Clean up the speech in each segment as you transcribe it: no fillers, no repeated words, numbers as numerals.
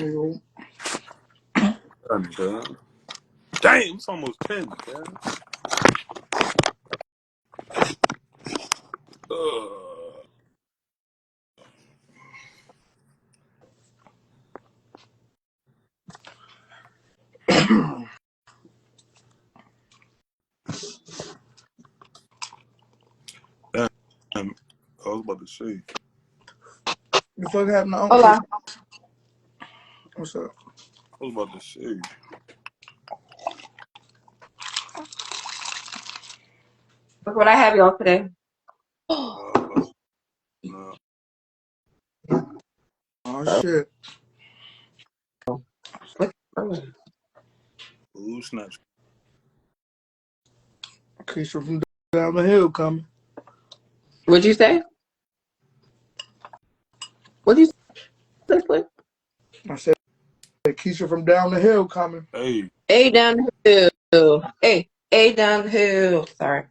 Yo. Damn, it's almost 10, man. Damn, I was about to say. The fuck happened to Uncle? Hola. What's up? I was about to say. Look what I have y'all today. No. Oh shit. Ooh, snaps. Keisha from down the hill coming. What'd you say? What'd you say, Slick? I said Keisha from down the hill coming. Hey. A down the hill. Hey, A down the hill. Sorry.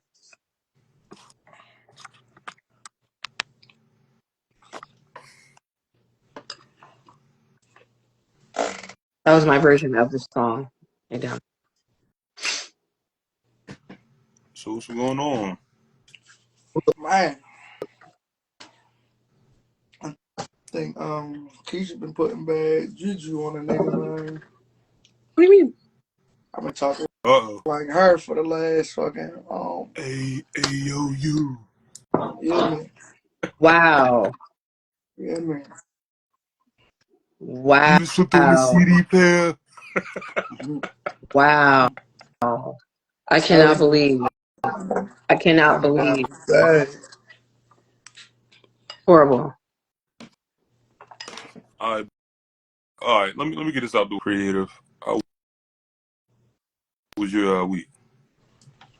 That was my version of the song. A down. So what's going on? Man. I think Keisha been putting bad juju on a nigga, man. What do you mean? I've been talking Uh-oh. like her for the last fucking A-A-O-U. yeah, man. Wow. Yeah, man. Wow. You just flipped on the CD player. Wow. I cannot believe. I cannot believe. Bad. Horrible. All right. Let me get this out. Do creative. How was your week?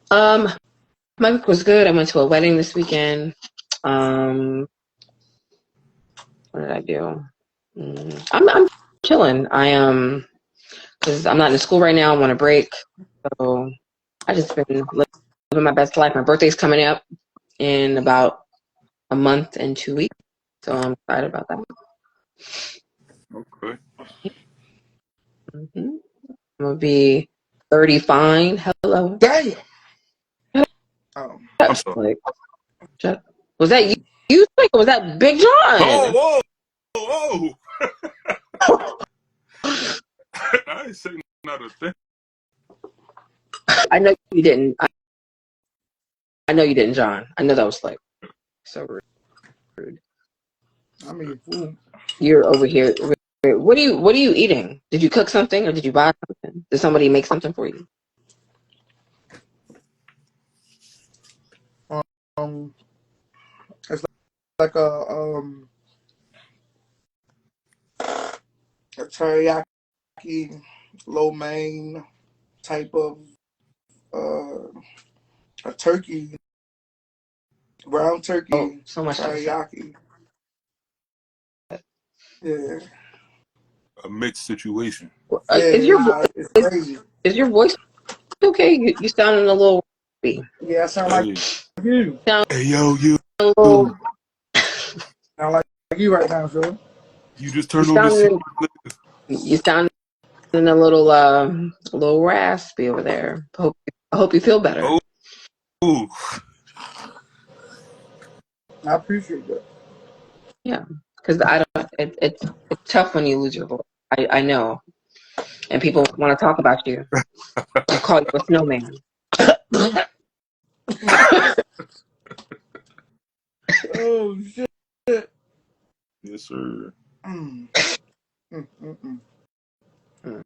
My week was good. I went to a wedding this weekend. What did I do? I'm chilling. Because I'm not in school right now. I'm on a break, so I just been living my best life. My birthday's coming up in about a month and 2 weeks, so I'm excited about that. Okay. I'm gonna be 30 fine. Hello. Damn. Oh. I'm sorry. Like, was that you? You think or was that Big John? Oh, whoa. I ain't saying not a thing. I know you didn't. I know you didn't, John. I know that was like so rude. I mean, fool. You're over here. What are you eating? Did you cook something or did you buy something? Did somebody make something for you? It's like a teriyaki, lo mein type of a turkey, brown Oh, turkey so much to say. teriyaki. Yeah, A mixed situation. yeah, it's crazy. Is your voice okay? You sounding a little raspy. Yeah, I sound like Hey. you. Sound Hey, yo, you. a little. Sound like you right now, sir. You just You turned on the CD. sounding. You sounding a little raspy over there. I hope you feel better. Oh. I appreciate that. Yeah, because I don't. It's tough when you lose your voice. I know, and people want to talk about you. They call you a snowman. Oh shit. Yes, sir. Mm. Mm, mm, mm.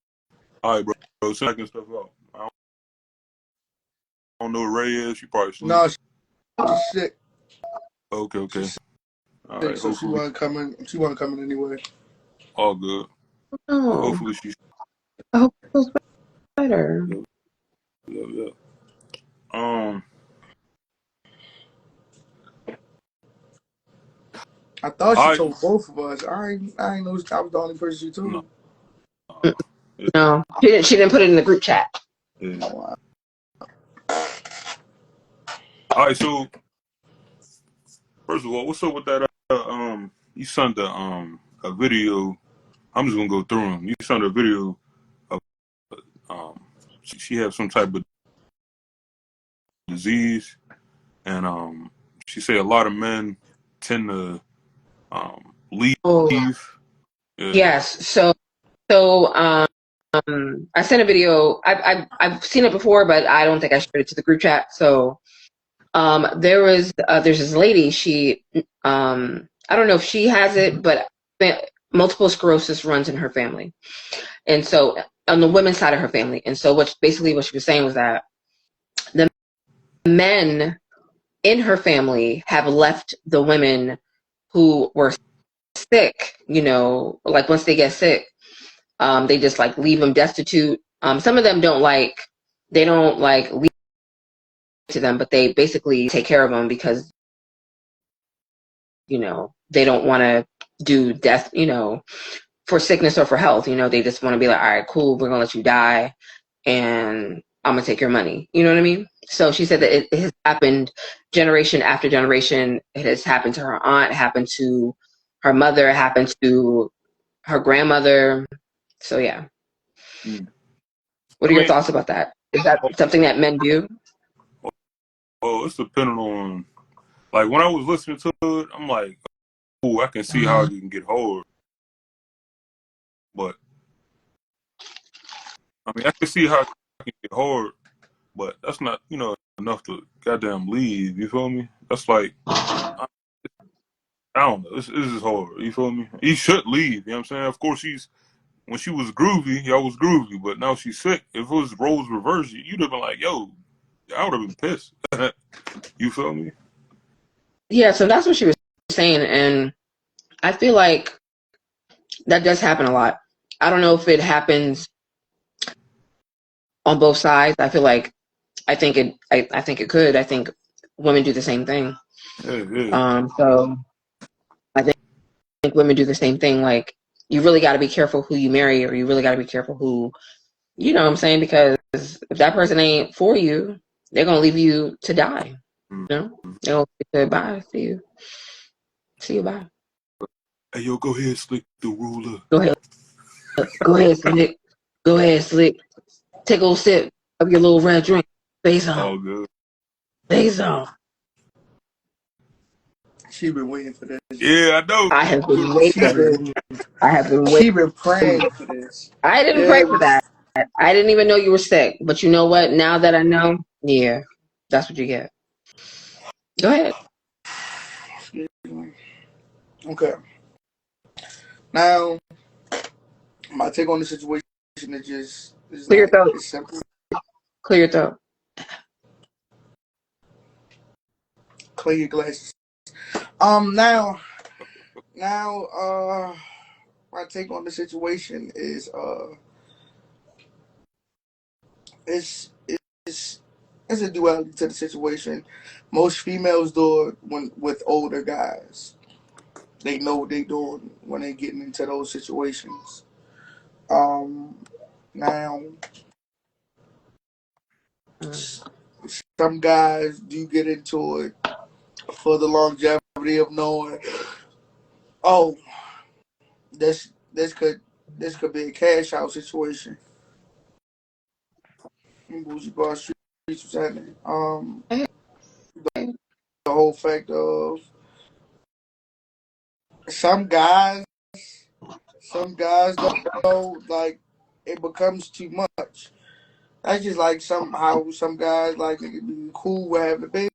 All right, bro. So I can stuff out. I don't know where Ray is. She probably sleep. No, she's sick. Okay. She's All sick, right. so she Hopefully, wasn't coming. She wasn't coming anyway. all good. Oh, Hopefully, she's. I hope it feels better. Yeah. I thought she I told both of us. I ain't know I was the only person she no. told. Yeah. No, she didn't put it in the group chat. Yeah. Oh, All right. So first of all, what's up with that? You sent a video I'm just gonna go through them. You saw the video of she had some type of disease, and she said a lot of men tend to leave. Oh, Yeah, yes. So I sent a video. I've seen it before, but I don't think I shared it to the group chat. So there's this lady. She I don't know if she has it, but multiple sclerosis runs in her family, and so on the women's side of her family. And so what she was saying was that the men in her family have left the women who were sick. You know, like once they get sick, they just like leave them destitute. Some of them they don't like leave to them, but they basically take care of them because, you know, they don't want to do death, you know, for sickness or for health. You know, they just want to be like, all right, cool, we're gonna let you die, and I'm gonna take your money. You know what I mean? So she said that it has happened generation after generation. It has happened to her aunt, happened to her mother, happened to her grandmother. So yeah. mm. What I are your mean, thoughts about that? Is that something that men do? well, it's depending on like when I was listening to it, I'm like, oh, I can see how Mhm. you can get hard, but I mean, I can see how I can get hard, but that's not, you know, enough to goddamn leave. You feel me? That's like, I, I don't know. This is hard. You feel me? He should leave. You know what I'm saying? Of course, when she was groovy, y'all was groovy, but now she's sick. If it was roles reversed, you'd have been like, yo, I would have been pissed. You feel me? Yeah, so that's what she was saying, and I feel like that does happen a lot. I don't know if it happens on both sides. I feel like I think it could. I think women do the same thing. Yeah, yeah. So I think women do the same thing. Like you really got to be careful who you marry, or you really got to be careful who, you know what I'm saying? Because if that person ain't for you, they're gonna leave you to die. You know, Mm-hmm. they'll say bye, see you, bye. Hey, yo, go ahead, slick the ruler. Go ahead, go ahead, slick. Go ahead, slick. Take a little sip of your little red drink. Face on, All good. face on. She been waiting for this. Yeah, I know. I have been waiting She for been this. I have been she been waiting. praying for this. I didn't pray Yeah, for that. I didn't even know you were sick. But you know what? Now that I know, yeah, that's what you get. Go ahead. excuse me. Okay. Now my take on the situation is just is Clear your like throat. it's simple. Clear your throat. Clear your glasses. Now my take on the situation is it's it's it's a duality to the situation. Most females do it when with older guys. They know what they're doing when they're getting into those situations. Um, now some guys do get into it for the longevity of knowing, oh, this this could this could be a cash out situation. Bougie Bar Streets was happening. The whole fact of some guys, some guys though, like it becomes too much. That's just like somehow some guys like they can be cool with having a baby,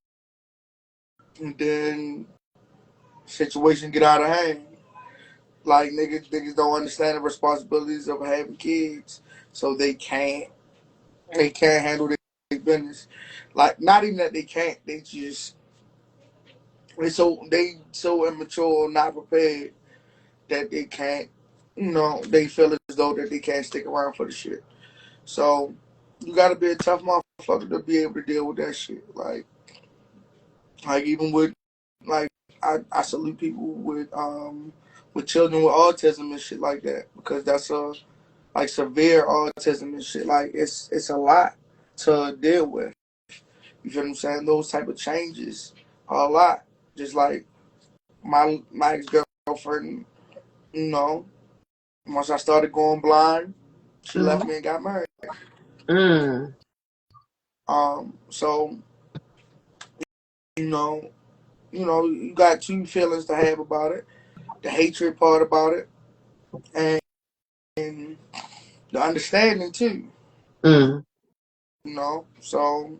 and then situation get out of hand. Like niggas don't understand the responsibilities of having kids, so they can't handle their business. Like not even that they can't, they so immature, not prepared that they can't. You know, they feel as though that they can't stick around for the shit. So you got to be a tough motherfucker to be able to deal with that shit. Like even with like I salute people with children with autism and shit like that because that's a like severe autism and shit. Like it's a lot to deal with. You feel what I'm saying? Those type of changes are a lot. Just like my ex girlfriend, you know, Once I started going blind, she left Mm. me and got married. Mm. So you know, you got two feelings to have about it: the hatred part about it, and the understanding too. Mm. So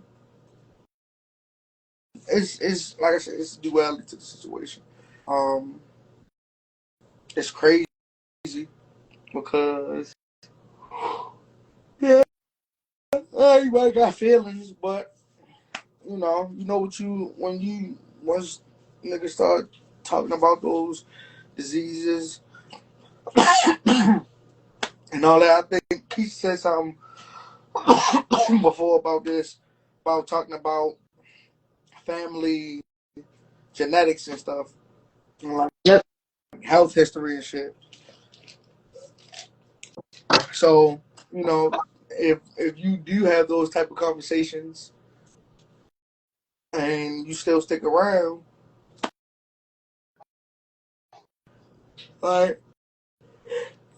it's like I said, it's duality to the situation. Um, it's crazy because yeah, everybody got feelings, but what you when you once niggas start talking about those diseases and all that. I think he said something before about this, about talking about family genetics and stuff, and like Yep. health history and shit. So if you do have those type of conversations and you still stick around, like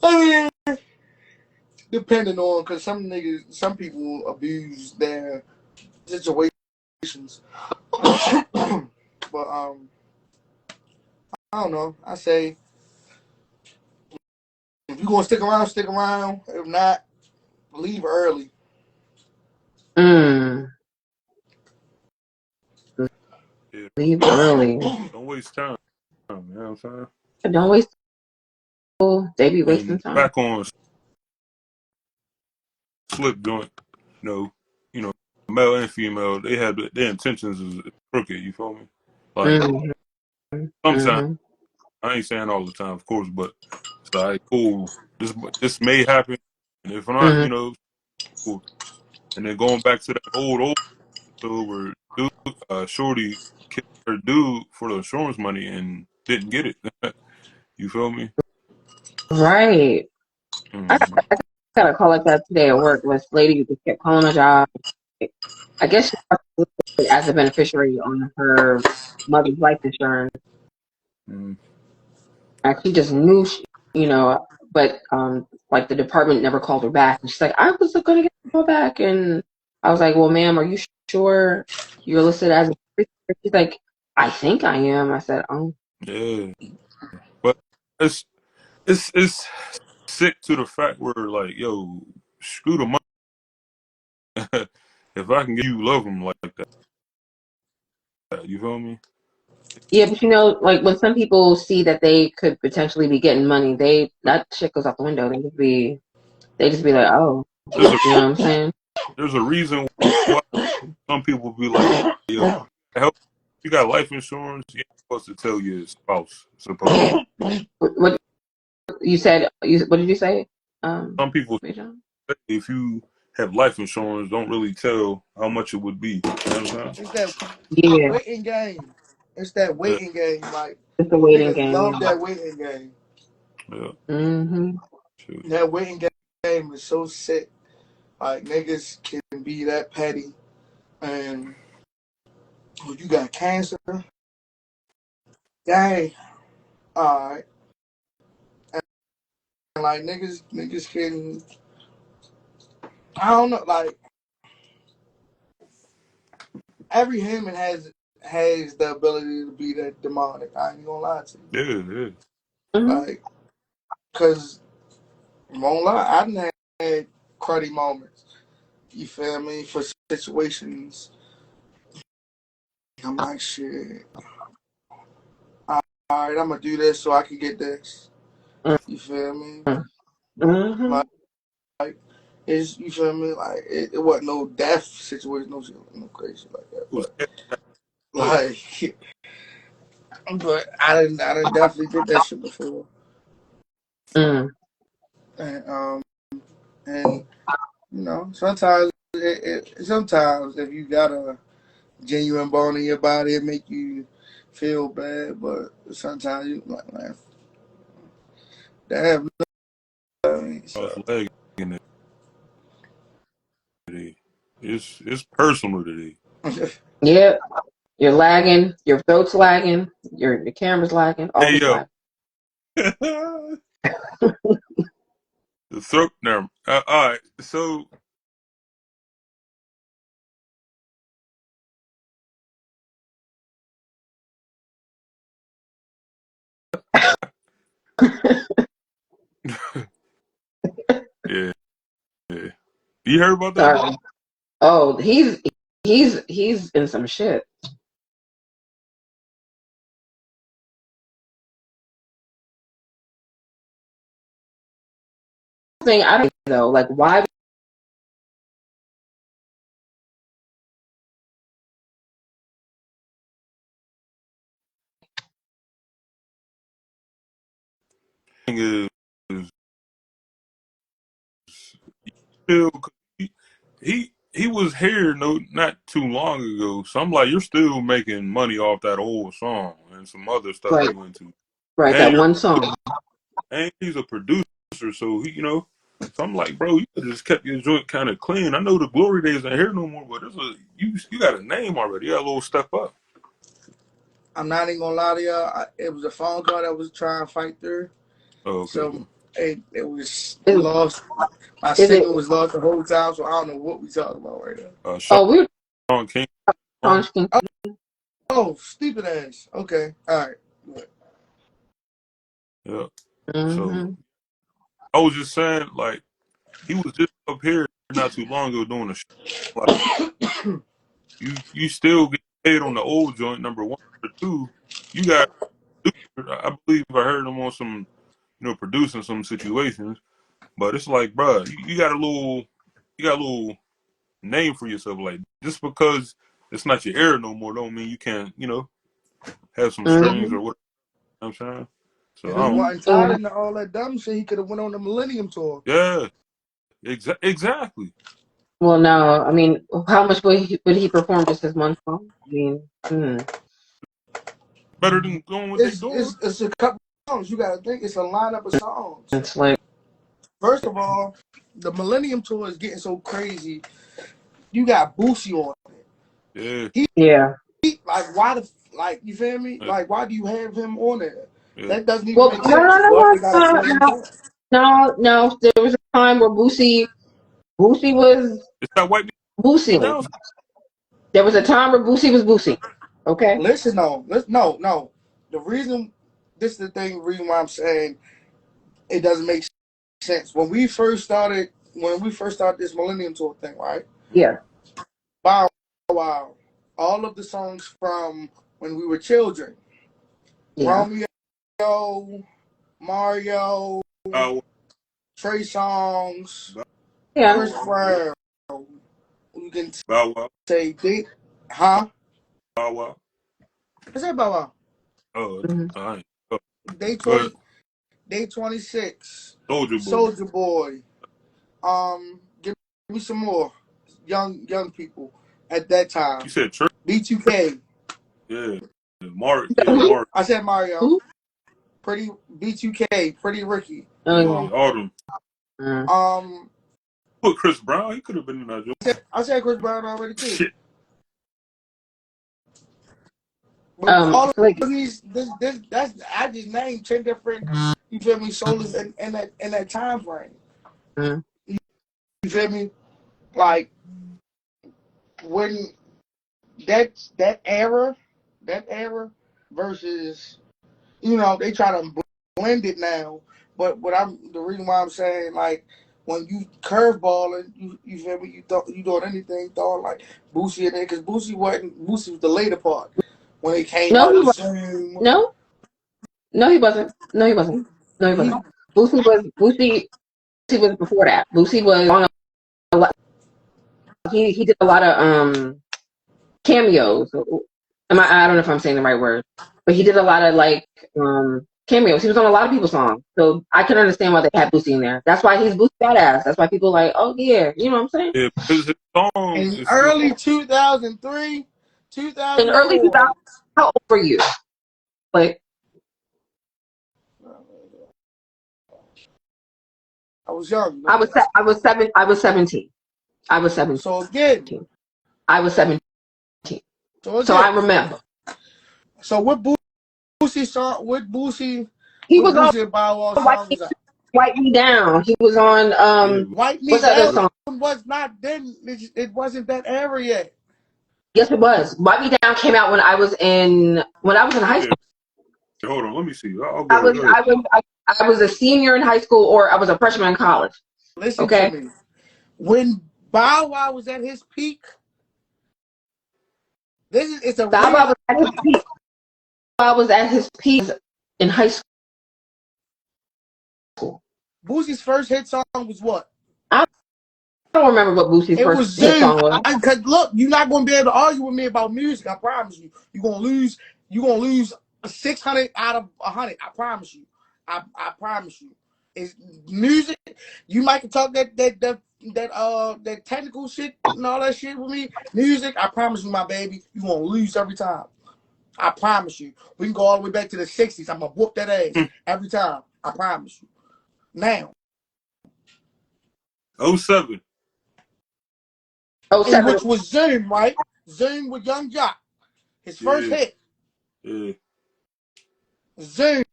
I mean, depending on because some people abuse their situations, but I don't know. I say if you gonna stick around, stick around. If not, leave early. Mm. Yeah, Leave early. don't waste time. You know what I'm saying? Don't waste people. They be wasting And time. back on slip joint, you know, you know, male and female, they have their intentions is crooked. You feel me? Like Mm-hmm. sometimes Mm-hmm. I ain't saying all the time, of course, but it's like cool. This may happen, and if not, Mm-hmm. cool. And then going back to that old where dude, shorty kissed her dude for the insurance money and didn't get it. You feel me? Right. I Mm-hmm. got a call like that today at work. This lady who just kept calling my job. I guess she was as a beneficiary on her mother's life insurance. Mm-hmm. And she just knew, but like the department never called her back. And she's like, I was going to get a call back. And I was like, well, ma'am, are you sure you're listed as a beneficiary? She's like, I think I am. I said, oh. Yeah, but it's it's sick to the fact where like, yo, screw the money. If I can get you love them like that, you feel me? Yeah, but like when some people see that they could potentially be getting money, that shit goes out the window. They just be like, oh, There's a you know what I'm saying? there's a reason why some people be like, yo, help. You got life insurance. You ain't supposed to tell your spouse. Supposedly, What you said? What did you say? some people Wait, John? say if you have life insurance, don't really tell how much it would be. You know what I'm saying? It's that Yeah, waiting game. It's that Yeah, waiting game. Like it's a waiting niggas game. love that waiting game. yeah. Mm-hmm. Shoot. That waiting game is so sick. Like niggas can be that petty, and oh, you got cancer. Dang. All right. And like niggas can. I don't know. Like every human has the ability to be that demonic. I ain't gonna lie to you. Yeah, yeah. Mm-hmm. Like, cause I won't lie, I done had cruddy moments. You feel me? For situations, I'm like, shit. All right, I'm gonna do this so I can get this. You feel me? Mm-hmm. Like, it's you feel me? Like, it wasn't no death situation, no shit, no crazy like that. It was But like, but I didn't definitely did that shit before. Mm. And and sometimes sometimes if you got a genuine bone in your body, it make you feel bad. But sometimes you like, man, damn. cross So leg in today. It's personal today. Yep. You're lagging. Your throat's lagging. Your camera's lagging. All Hey is yo. lagging. The throat. Never. All right. So yeah, yeah. You heard about that? Sorry. Oh, he's in some shit. Thing I don't know, like why Thing is still he was here not too long ago. So I'm like, you're still making money off that old song and some other stuff right, you went to, right, and that you're one song. and he's a producer, so he. So I'm like, bro, you could just kept your joint kind of clean. I know the glory days ain't here no more, but you got a name already. You got a little step up. I'm not even gonna lie to y'all. It was a phone call that was trying to fight through. Oh, okay. So it was Is, lost. My is it? signal was lost the whole time, so I don't know what we talking about right now. Sean Oh, we were King. talking. Oh, stupid ass. Okay, all right. Yeah. So Mm-hmm. I was just saying, like, he was just up here not too long ago doing a show. Like, you still get paid on the old joint, number one. Number two, you got, I believe I heard him on some, producing some situations. But it's like, bruh, you got a little name for yourself. Like, just because it's not your era no more, don't mean you can't, have some strings Mm-hmm. or what. You know what I'm saying? So If I he don't. wasn't tied And into all that dumb shit, he could have went on the Millennium Tour. Yeah, exactly. well, no, I mean, how much would he perform just as one song? I mean, Better than going what they It's doing. it's it's a couple songs. You got to think it's a lineup of songs. it's like, First of all, the Millennium Tour is getting so crazy. You got Boosie on. Yeah, yeah. Like why the like you feel me? yeah, Like why do you have him on there? yeah. That doesn't even Well, make no, no, sense. no, But no, they got a no, Millennium no, Tour. no, no. There was a time where Boosie was It's that white Boosie. now. There was a time where Boosie was Boosie. Okay. Listen, no, no. The reason this is the thing. Reason why I'm saying it doesn't make sense. When we first started this Millennium Tour thing, right? Yeah. Bow Wow, all of the songs from when we were children, Yeah. Romeo, Mario, Bow Trey Songs, Yeah. Chris Brown. You can Wow, say they, huh? Bow Wow. I said Bow Wow. Oh, Mm-hmm. all right. Oh, Day good. 20, Day 26, Soldier Boy. Soldier Boy. Give me some more young people at that You time. said church. B2K. Yeah, Mark. Yeah, Mark. I said Mario. Who? Pretty B2K. Pretty Ricky. Oh yeah. Yeah, Autumn. Mm. Um, Put Chris Brown. He could have been in that joke. I said Chris Brown already too. Shit. But all I feel like of these, that's I just named 10 different. You feel me? Souls in that time frame. mm, You feel me? Like when that that era versus they try to blend it now. But the reason why I'm saying like when you curveballing, you feel me? You doing anything throwing like Boosie in there because Boosie was the later part when it came no, out he with was Zoom. no, no, he wasn't. No, he wasn't. No, he He wasn't. Boosie was before that. Boosie was on a lot. He did a lot of cameos. I don't know if I'm saying the right word, but he did a lot of like cameos. He was on a lot of people's songs, so I can understand why they had Boosie in there. That's why he's Boosie badass. That's why people are like, oh yeah, you know what I'm saying? Yeah, his song in is still. early 2003, In early 2000, 2004. how old were you? Like I was young. I was 17. I was 17. So again, I was 17. so So I again, remember so what Boosie song? What Boosie? he What was on Boosie and Bow Wow White song was that? Wipe Me Down. He was on Yeah, Wipe Me what's that other Down but song? was not then. It wasn't that era yet. Yes, it was. Wipe Me Down came out when I was in high yeah. school. Hold on, let me see. I'll I go ahead. was Go ahead. I was I was a senior in high school, or I was a freshman in college. Listen to Okay, me. When Bow Wow was at his peak, it's a Bow real. Wow was at his peak. Bow Wow was at his peak in high school. Boosie's first hit song was what? I don't remember what Boosie's It first was hit Zoom. song was. Cause look, you're not gonna be able to argue with me about music. I promise you. You're gonna lose. You're gonna lose 600 out of 100. I promise you. I promise you. It's music. You might can talk that technical shit and all that shit with me. Music. I promise you, my baby. You gonna lose every time. I promise you. We can go all the way back to the '60s. I'm gonna whoop that ass every time. I promise you. Now, 07. Oh, seven. which was Zoom, right? Zoom with Young Jock. His first Yeah, hit. yeah. Zoom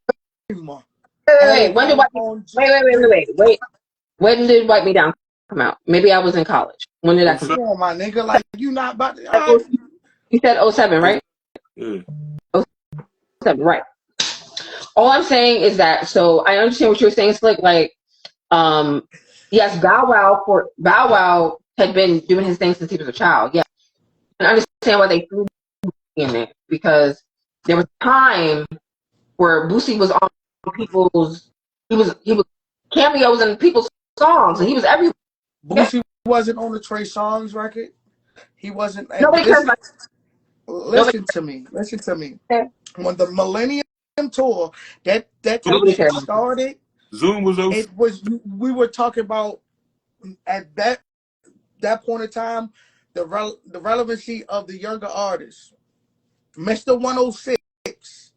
Wait. When did Wipe Me? on Wait. When did Wipe Me Down come out? Maybe I was in college. When did that come 07. come on, my nigga. Like you not about to out? You said oh 07, right? Yeah. Oh 07, right. All I'm saying is that, so I understand what you're saying, Slick. Like, um, yes, Bow Wow had been doing his thing since he was a child. Yeah, I understand why they threw in it, because there was a time where Boosie was on people's, he was cameos in people's songs, and he was everywhere. Boosie wasn't on the Trey Songz record. He wasn't. Nobody cares Listen, about nobody listen to me. Listen to me. cares. When the Millennium Tour, that type of Nobody shit cares. started, Zoom was 07. it was we were talking about at that point in time the relevancy of the younger artists. Mr. 106,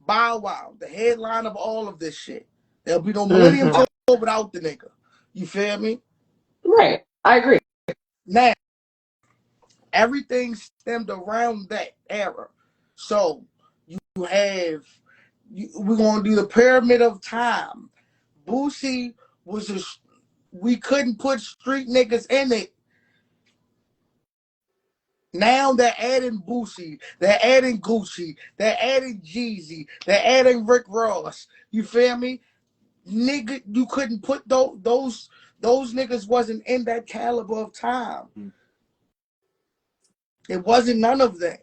Bow Wow, the headline of all of this shit. There'll be no Millennium Mm-hmm. Tour without the nigga. You feel me? Right, I agree. Now, everything stemmed around that era. So you have we're gonna do the pyramid of time. Boosie was we couldn't put street niggas in it. Now they're adding Boosie, they're adding Gucci, they're adding Jeezy, they're adding Rick Ross. You feel me? Nigga, you couldn't put those niggas wasn't in that caliber of time. It wasn't none of that.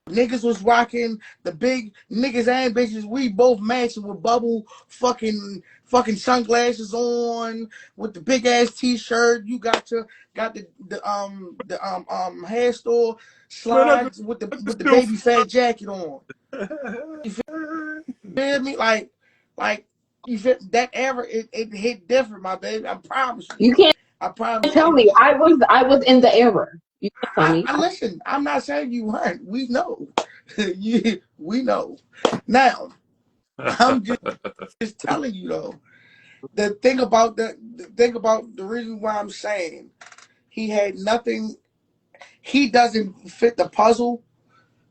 Niggas was rocking the big niggas and bitches. We both matching with bubble fucking sunglasses on with the big ass t-shirt. You got the hair store Man, slides with that's the still. baby fat jacket on. You feel me? Like you feel that era it hit different, my baby. I promise you. You can't I promise you. tell me. I was in the era. You can't tell me. I listen. I'm not saying you weren't. We know. We know. Now, I'm just telling you though. The thing about the reason why I'm saying he had nothing. He doesn't fit the puzzle.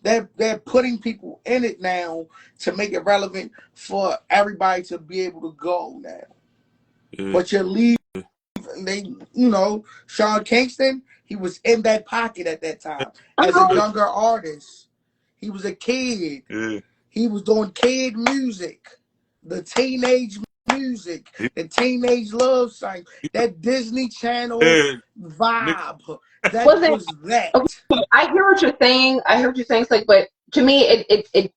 They're putting people in it now to make it relevant for everybody to be able to go now. Yeah, But you're leaving. They, Sean Kingston. He was in that pocket at that time I as a know. younger artist. He was a kid. yeah. He was doing kid music, the teenage music, He, the teenage love song, that Disney Channel yeah, Nick. vibe. That Wasn't was that. okay. I hear what you're saying. I hear what you're saying. It's like, but to me, it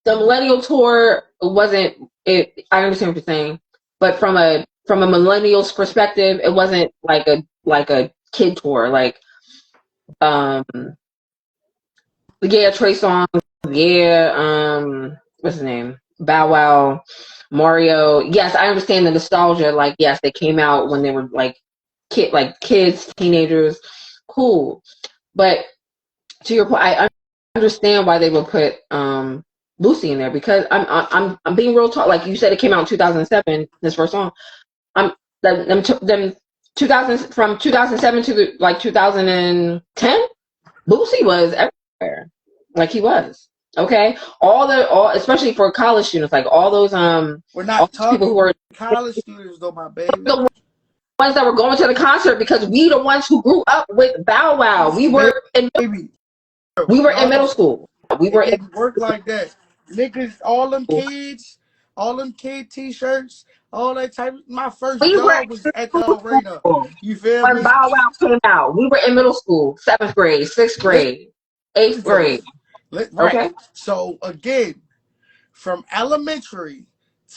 the Millennial Tour wasn't. It. I understand what you're saying, but from a millennial's perspective, it wasn't like a kid tour. Like, um, yeah, Trey Songz, yeah, what's his name? Bow Wow, Mario. Yes, I understand the nostalgia. Like, yes, they came out when they were like kids, teenagers. Cool, but to your point, I understand why they would put Lucy in there, because I'm being real talk. Like you said, it came out in 2007. This first song, I'm them 2000, from 2007 to like 2010. Boosie was everywhere, like he was. Okay, especially for college students, like all We're all not those people talking who are college students though, my baby. the ones that were going to the concert because we the ones who grew up with Bow Wow. Baby, We were in y'all middle don't. school. We It were in didn't work like that. Niggas, all them kid t-shirts, all that type. My first we were job was in at the middle arena. school You feel when me? Bow Wow came out. We were in middle school, 7th grade, 6th Listen grade, 8th to grade. this. Right. Okay. So again, from elementary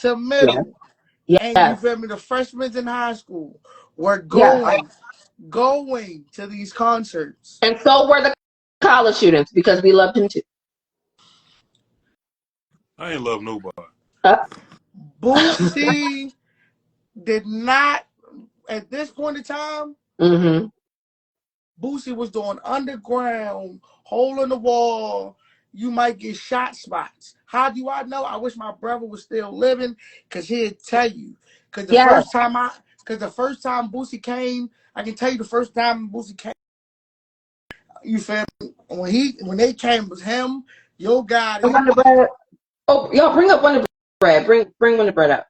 to Yeah. middle, and you Yes. feel me, the freshmen in high school were Yes. going to these concerts. And so were the college students because we loved him too. I ain't love nobody. Uh, Boosie did not, at this point in time, mm-hmm. Boosie was doing underground, hole in the wall. You might get shot spots. How do I know? I wish my brother was still living, cause he'd tell you. Cause Yes. the first time Boosie came, I can tell you the first time Boosie came. You feel me? When they came, it was him, Yo Gotti. Wonder Bread. Oh, y'all bring up Wonder Bread. Bring Wonder Bread up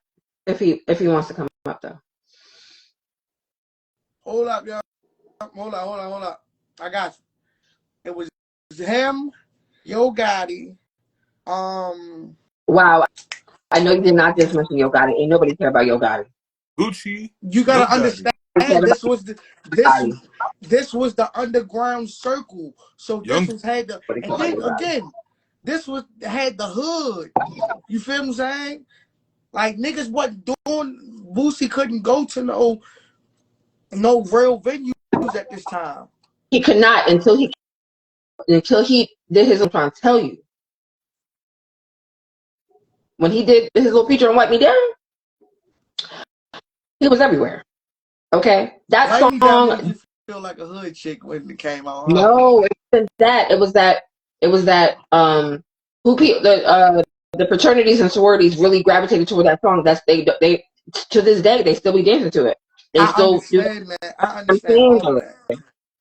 if he wants to come up though. Hold up, y'all. Hold up. I got you. It was him, Yo Gotti. Wow, I know you did not just mention Yo Gotti. Ain't nobody care about Yo Gotti. Gucci, You Yo gotta Gotti, understand. Nobody cared about This was Gotti. this was the underground circle. So this Young. was had the Nobody and cared about then Yo Gotti. again, this was had the hood. You feel what I'm saying? Like niggas wasn't doing. Boosie couldn't go to no real venues at this time. He could not until he did his. I'm trying to tell you, when he did his little feature on "Wipe Me Down," he was everywhere. Okay, that Write Me Down made song. you feel like a hood chick when it came out, huh? No, it wasn't that. It was that. It was that. Who people the fraternities and sororities really gravitated toward that song. That's they to this day they still be dancing to it. They I still do that. understand that. I I'm understand saying all of though, that.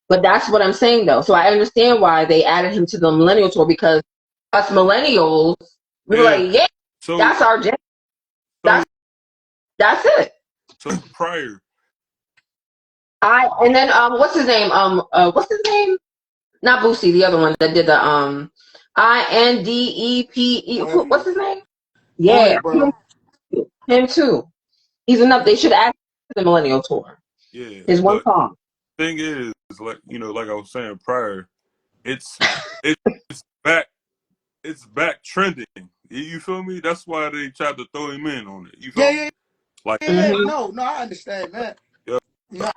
but that's what I'm saying though. So I understand why they added him to the Millennial Tour because us millennials, we were Yeah. like, yeah, So that's our jam. so That's that's it. so prior. And then what's his name? What's his name? Not Boosie, the other one that did the INDEPE. What's Millennium. his name? Go Yeah, ahead, bro. him too. He's enough. They should add to the Millennial Tour. Yeah, His one but song. thing is, like like I was saying prior, it's it's back it's back trending. You feel me? That's why they tried to throw him in on it. You Yeah, feel me? yeah, Like, yeah. Mm-hmm. No, I understand that. yeah, You know,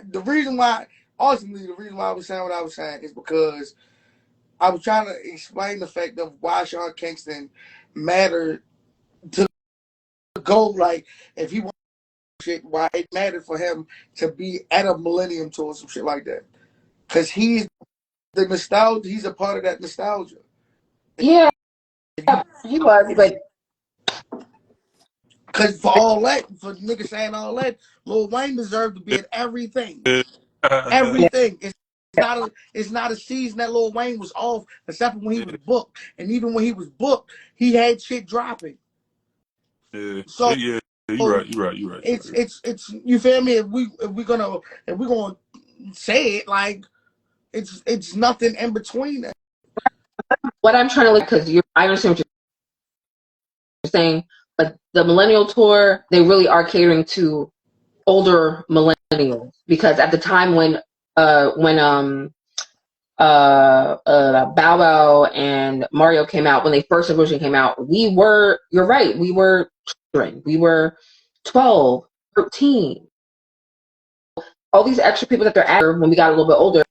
the reason why, ultimately, the reason why I was saying what I was saying is because I was trying to explain the fact of why Sean Kingston mattered to go. Like, if he wanted shit, why it mattered for him to be at a Millennium Tour or some shit like that. Because he's the nostalgia. He's a part of that nostalgia. Yeah, If you, he was, but Because for all that, for niggas saying all that, Lil Wayne deserved to be at everything. yeah. yeah, Everything. It's not a season that Lil Wayne was off, except for when he Yeah, was booked. And even when he was booked, he had shit dropping. yeah, So yeah. You're right. it's you feel me? If we're gonna say it like it's nothing in between that. what I'm trying to look because I understand what you're saying, but the Millennial Tour they really are catering to older millennials because at the time when Bow Wow and Mario came out when they first originally came out, you're right, we were children. We were 12, 13. All these extra people that they're adding when we got a little bit older,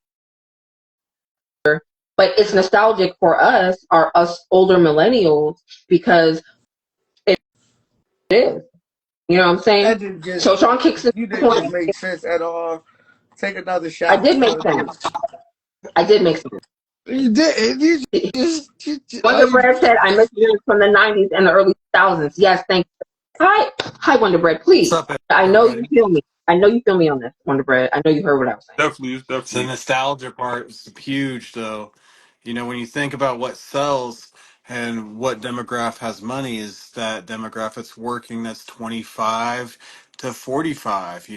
but it's nostalgic for us older millennials because it is. You know what I'm saying? That didn't So just Sean Kingston's you didn't just point, make sense at all. Take another I shot did make before sense. this. I did make sense. You did. Wonder Bread said, I miss you from the 90s and the early 2000s. Yes, thank you. Hi, Wonder Bread, What's please. up, I know you everybody? feel me. I know you feel me on this, Wonder Bread. I know you heard what I was saying. Definitely, it's The definitely. nostalgia part is huge, though. When you think about what sells and what demographic has money, is that demographic that's working, that's 25 to 45.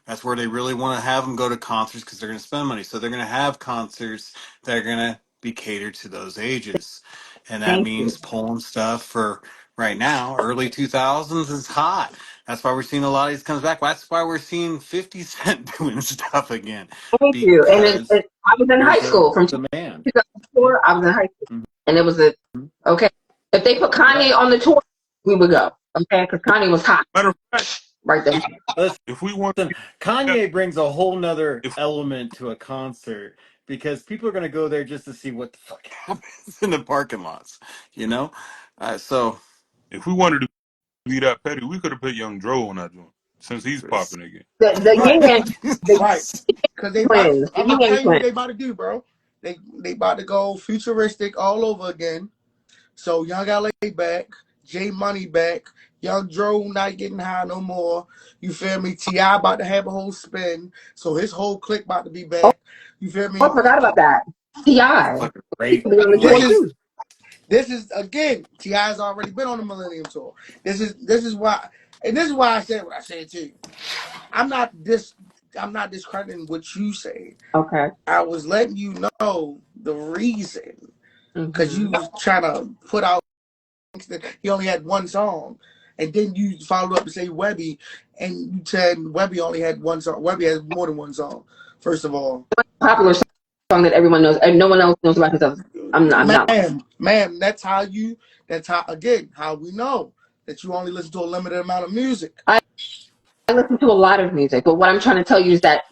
That's where they really want to have them go to concerts because they're going to spend money. So they're going to have concerts that are going to be catered to those ages. And that Thank you. means pulling stuff for right now, early 2000s is hot. That's why we're seeing a lot of these comes back. That's why we're seeing 50 Cent doing stuff again, Thank you. And because I was in high there's a school from demand. 2004. I was in high school, and it was okay. If they put Yeah. Kanye on the tour, we would go. Okay, because Kanye was hot Matter of fact, right then. Listen, if we want to, Kanye brings a whole nother if element to a concert because people are going to go there just to see what the fuck happens in the parking lots, you know? So, if we wanted to be that petty, we could have put Young Dro on that joint since he's popping again. The Right, Yin the right. Cause they about, twins, the I'm gonna Yin tell you what twins. they about to do, bro. They about to go futuristic all over again. So Young LA back, J Money back, Young Dro not getting high no more. You feel me? T.I. about to have a whole spin. So his whole clique about to be Oh, back. You feel I me? forgot about that. Ti fucking great be on the tour This list. is too. this is again, T.I.'s already been on the Millennium Tour. This is why, and this is why I said what I said too. I'm not this I'm not discrediting what you say. Okay. I was letting you know the reason. Cause you Hmm. was trying to put out he only had one song. And then you followed up and say Webby, and you said Webby only had one song. Webby has more than one song, first of all. Popular song that everyone knows, and no one else knows about himself. I'm not. Ma'am, that's how, again, how we know that you only listen to a limited amount of music. I listen to a lot of music, but what I'm trying to tell you is that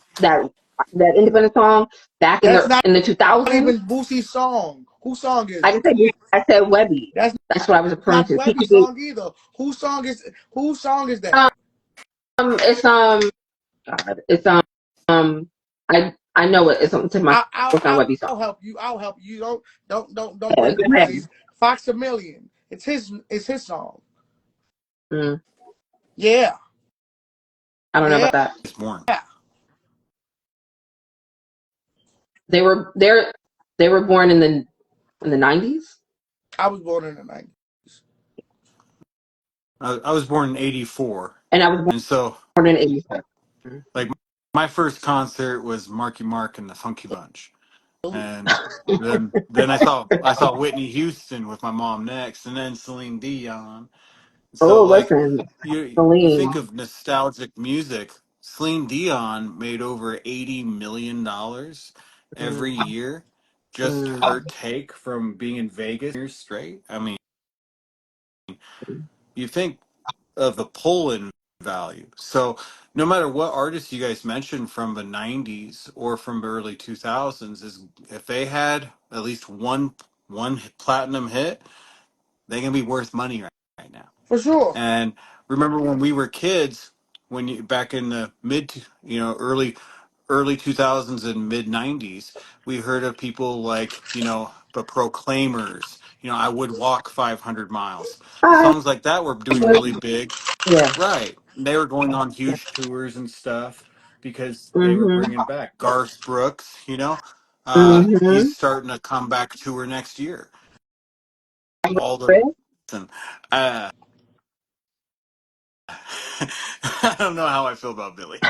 independent song back in That's the not in the 2000s. even Boosie's song. Whose song I is it? didn't say I said Webby. That's That's what I was referring not to. Webby's song either. Whose song is that? It's God, it's I know it. It's on to my. It's not Webby song. I'll help you. I'll help you. Don't Yeah, break go the ahead. ice. Fox a Million. It's his song. Mm, Yeah. I don't know Yeah. about that. It's born. They were there. They were born in the 90s, I was born in the 90s. I was born in 84. and I was And so, born in 86. like, my first concert was Marky Mark and the Funky Bunch. Ooh. And then I saw Whitney Houston with my mom next, and then Celine Dion. Oh, So, like, listen, you think Celine. of nostalgic music. Celine Dion made over $80 million Mm, every year, just mm, her take from being in Vegas years straight. I mean, you think of the pull-in value. So no matter what artist you guys mentioned from the 90s or from the early 2000s, is if they had at least one platinum hit, they can be worth money right now. For sure. And remember when we were kids, when you back in the early 2000s and mid 90s, we heard of people like, the Proclaimers, I would walk 500 miles. I Songs like that were doing was, really big. yeah. Right. They were going on huge tours and stuff because they were Mhm. bringing back Garth Brooks, Mhm. he's starting a comeback tour next year. All the Chris? listen, uh, I don't know how I feel about Billy.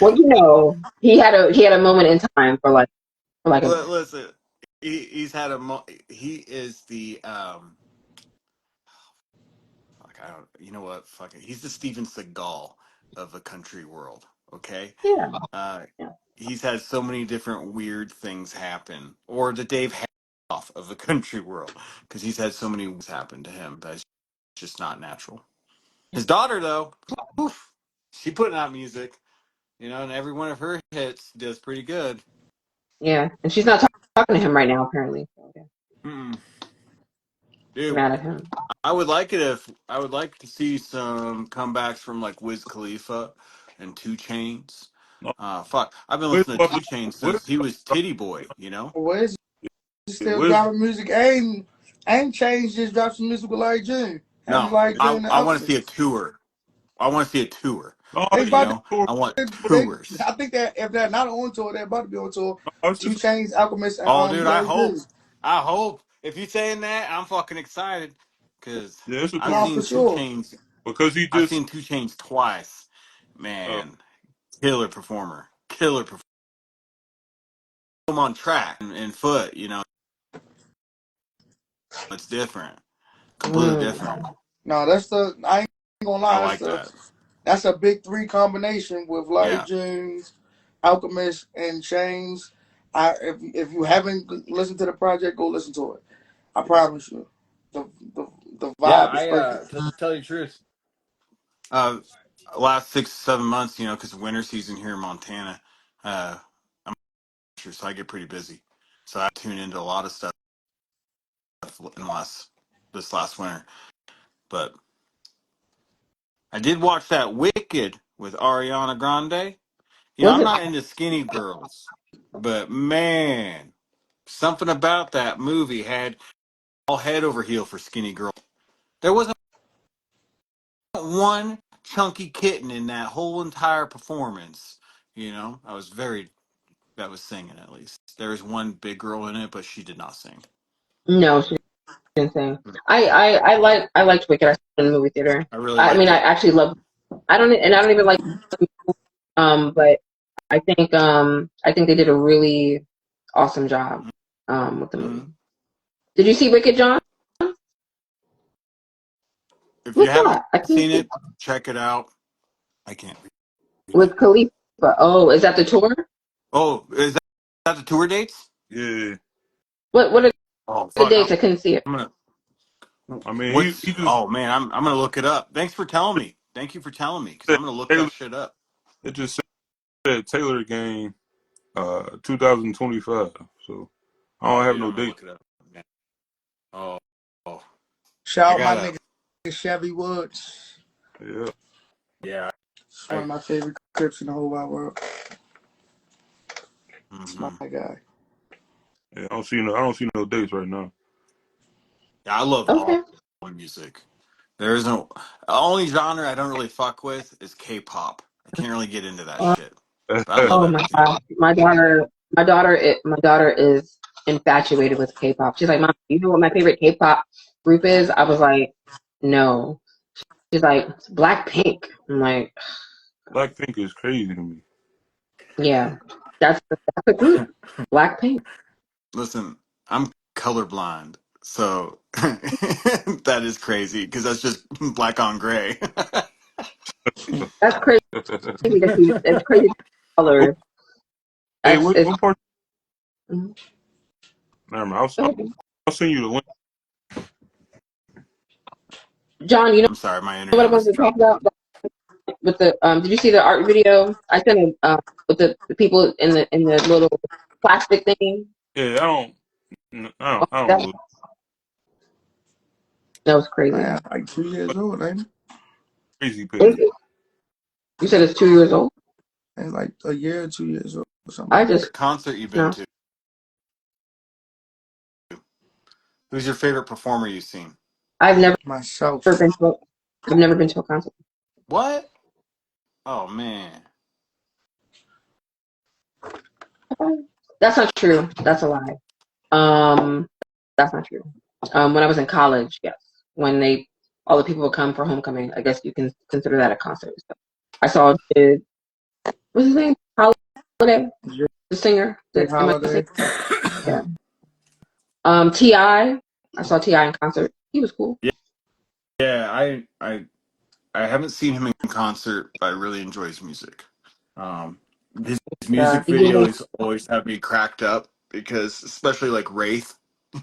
Well, he had a moment in time for like a Listen, he's had he is the like I don't you know what fuck it. He's the Steven Seagal of the country world. Okay, yeah. uh, Yeah. he's had so many different weird things happen, or the Dave Hasselhoff of the country world, because he's had so many things happen to him that's just not natural. His daughter though, oof, she putting out music, and every one of her hits does pretty good. Yeah. And she's not talking to him right now, apparently. So, yeah. Mm-mm. She's Dude, mad at him. I would like to see some comebacks from like Wiz Khalifa and Two Chains. No, Fuck, I've been Wiz listening to about Two to, Chains Wiz, since he was Titty Boy. Wiz is still Wiz, dropping music. Ain't changed. Just dropped some music with Larry June. Having No, Larry I June and I want to see a Alchemist. tour. I want to see a tour. No, They You about it's to, know, tour. I want they, tours. I think that if they're not on tour, they're about to be on tour. No, it's 2 just Chainz, Alchemist, and Oh, dude, I Larry hope. June. I hope. If you're saying that, I'm fucking excited because yeah, it's a I've tour No, for seen Two sure. Chains. because he I've just seen Two Chains twice. uh, Man, killer performer. Killer performer. I'm on track and foot. You know, it's different. Completely Mm. different. No, that's the. I ain't gonna I lie. like that. That's a big three combination with Larry Yeah. James, Alchemist, and Chains. If you haven't listened to the project, go listen to it. I promise you, the the the Yeah, vibe is perfect. to tell you the truth. Uh, last 6 7 months, you know, because winter season here in Montana, I'm sure, so I get pretty busy. So I tune into a lot of stuff in this last winter. But I did watch that Wicked with Ariana Grande. You know, Was I'm it? not into skinny girls, but man, something about that movie had all head over heel for skinny girls. There wasn't one chunky kitten in that whole entire performance. You know, that was singing at least. There was one big girl in it, but she did not sing. No, she didn't sing. I liked Wicked. I saw it in the movie theater. I really I liked mean, I it. actually love. I don't even like. But I think they did a really awesome job with the Hmm. movie. Did you see Wicked, John? If you What's haven't that? I can't seen see. it, check it out. I can't read With it. Khalifa. Oh, is that the tour? Oh, is that the tour dates? yeah. What are Oh the fuck! dates? I couldn't see it. I'm gonna. I mean, What's? he just Oh man, I'm gonna look it up. Thanks for telling me. Thank you for telling me because said I'm gonna look Taylor. that shit up. It just said Taylor game 2025. So I don't Oh, have dude, no I'm gonna date. look it up. Man. Oh, oh, I Shout out my gotta. nigga Chevy Woods. Yeah, Yeah. It's one I. of my favorite clips in the whole wide world. It's my Hmm. guy. yeah. I don't see no dates right now. Yeah, I love all Okay. music. There isn't. The only genre I don't really fuck with is K-pop. I can't really get into that Uh, shit, but I love oh my everything God, else. my daughter is infatuated with K-pop. She's like, Mom, you know what my favorite K-pop group is? I was like, no. She's like, Blackpink. I'm like, Blackpink is crazy to me. yeah, that's a group. Blackpink. Listen, I'm colorblind, so that is crazy because that's just black on gray. That's crazy. It's crazy what, colors. hey, That's it's. what part? Mhm. Never mind. Go ahead. I'll send you the link. John, you know I'm sorry, my what I internet was wanted to talk dropping. about with the did you see the art video I sent it with the people in the little plastic thing? Yeah, Oh, I don't that know. that was crazy. Man, like 2 years old, ain't it? Crazy Is page. it? You said it's 2 years old. It's like a year or 2 years old or something I like that. just Concert you've been no. to? Who's your favorite performer you've seen? I've never Myself. been to. I've never been to a concert. What? Oh man. Okay. That's not true. That's a lie. Um, that's not true. When I was in college, yes, when they all the people would come for homecoming, I guess you can consider that a concert. So I saw what's his name? Holiday, Jay the singer, the MIA singer. Holiday. Yeah. Ti. I saw Ti in concert. He was cool. Yeah, yeah. I haven't seen him in concert, but I really enjoy his music. Um, his music The Ying videos always have me cracked up because, especially like Wraith,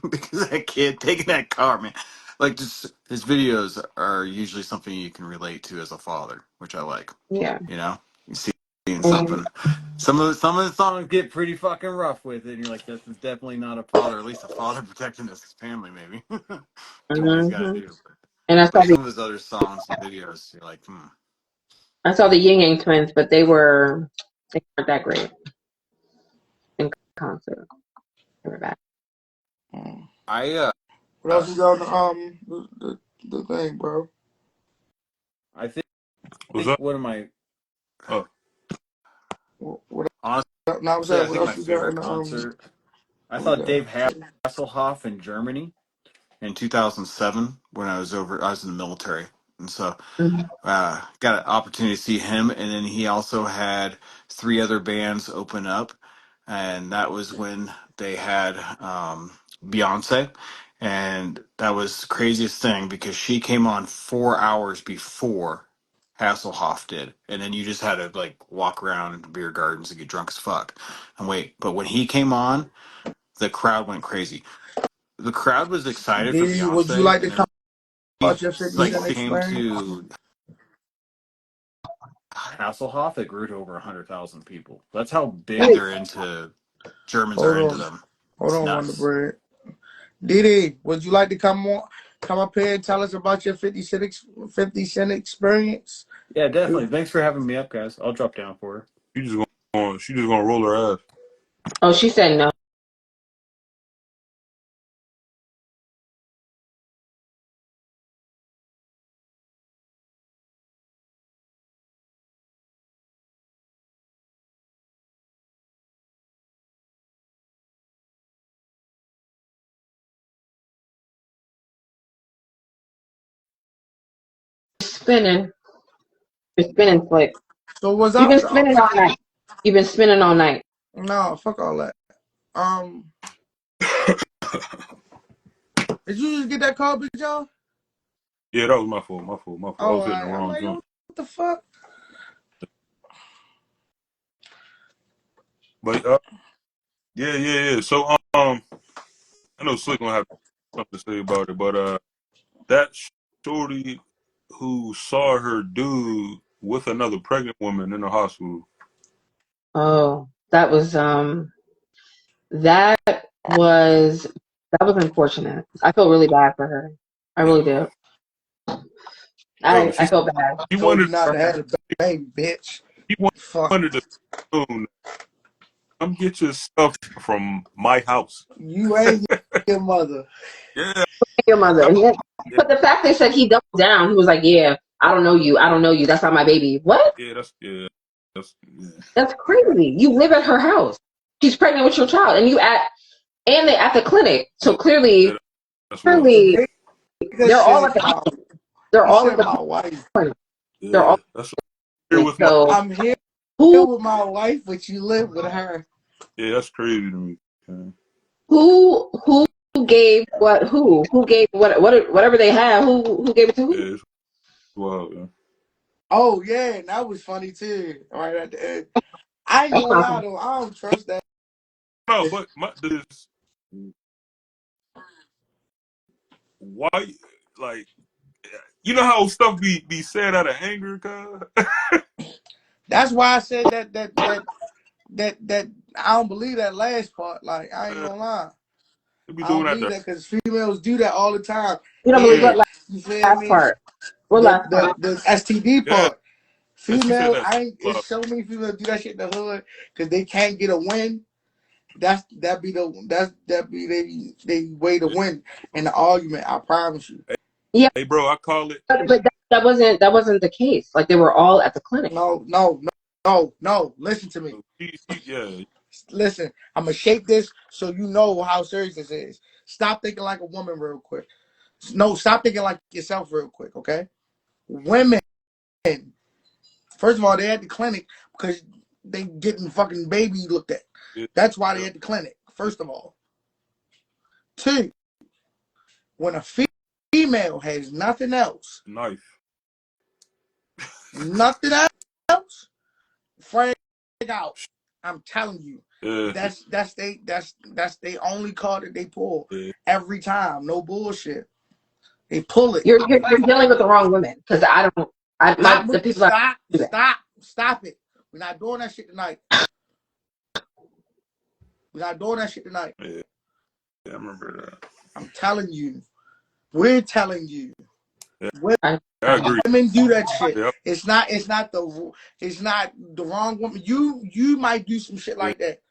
because that kid taking that car, man. Like, just his videos are usually something you can relate to as a father, which I like. yeah. You know, you see seeing And, something. Some of the songs get pretty fucking rough with it, and you're like, this is definitely not a father, at least a father protecting his family, maybe. Doing what he's got to mhm. do. And But some of his other songs and videos, you're like, hmm. I saw the Ying Yang twins, but they weren't that great in concert. They were bad. Mm. I What else is on the thing, bro? I think. Was that? One of my Oh, What honestly, now? What's I up? What think my else you got favorite in the concert. I what we saw got? Dave Hasselhoff in Germany in 2007 when I was over. I was in the military, and so Mhm. got an opportunity to see him. And then he also had three other bands open up, and that was when they had Beyonce, and that was the craziest thing because she came on 4 hours before Hasselhoff did, and then you just had to like walk around in beer gardens and get drunk as fuck and wait. But when he came on, the crowd went crazy. The crowd was excited for Diddy, would you Beyonce, like to and then come he about your 50 like Cent came experience? to Hasselhoff, it grew to over 100,000 people. That's how big Wait, they're into Germans Hold are into on. them. Hold It's on, Wonder nuts. Bread. Diddy, would you like to come up here and tell us about your 50 Cent experience? Yeah, definitely. Thanks for having me up, guys. I'll drop down for her. she just gonna roll her ass. oh, she said no. Spinning. You're spinning slick. So was You've I been spinning all night. You've been spinning all night. no, fuck all that. Um, did you just get that call, Big John? Yeah, that was my fault. My fault. My fault. I Oh, was hitting the I'm wrong like, yo, joint. what the fuck? But yeah, yeah, yeah. So I know Slick gonna have something to say about it, but that shorty who saw her dude with another pregnant woman in the hospital. Oh, that was that was unfortunate. I feel really bad for her. I really Yo, do. yo, I feel bad. she Told wanted you not to have a baby, bitch. she Fuck. wanted to soon come get your stuff from my house. You ain't your mother. Yeah, Your mother. I, And yet, yeah, but the fact they said he doubled down, he was like, "Yeah, I don't know you. I don't know you. That's not my baby." What? that's yeah, That's crazy. You live at her house. She's pregnant with your child, and they at the clinic. So yeah, yeah, that's wild. The clearly, nigga they're all said at the my they're he all at said the my wife. clinic. They're Yeah, all that's here clinic. with my So I'm here who with my wife, but you live with her. yeah, that's crazy to me. Man. who gave what who gave whatever they have who gave it to who? Yeah, it's wild. Man. Oh yeah, and that was funny too. Right at the end. I ain't That's gonna lie not though, I don't trust that. No, but this why like you know how stuff be said out of anger, cuz? That's why I said that I don't believe that last part. Like I ain't Uh, gonna lie. they be I don't doing that. believe that because females do that all the time. you don't believe Yeah, what And you feel last me? part? What last part? The STD yeah. part. She said Female, that. I ain't. It's so many females do that shit in the hood because they can't get a win. That be they way to Yeah. win in the argument. I promise you. Yeah, Hey, bro, I call it. but that wasn't the case. Like they were all at the clinic. No, no, no, no, no. Listen to me. Yeah, Listen. I'm gonna shape this so you know how serious this is. Stop thinking like a woman real quick. No, stop thinking like yourself real quick. Okay, women. First of all, they at the clinic because they getting fucking baby looked at. yeah, That's why they yeah. at the clinic. First of all. Two, when a female has nothing else, Knife. nothing else, frag out. I'm telling you, Yeah, that's they only card that they pull yeah. every time. No bullshit. They pull it. You're dealing with the wrong women because I don't. Stop, The people that stop, do that. stop, stop it. We're not doing that shit tonight. We're not doing that shit tonight. Yeah, I remember that. I'm telling you. We're telling you. Yeah, I, I agree. Women do that shit. Yep. It's not the wrong woman. You might do some shit Yeah, like that.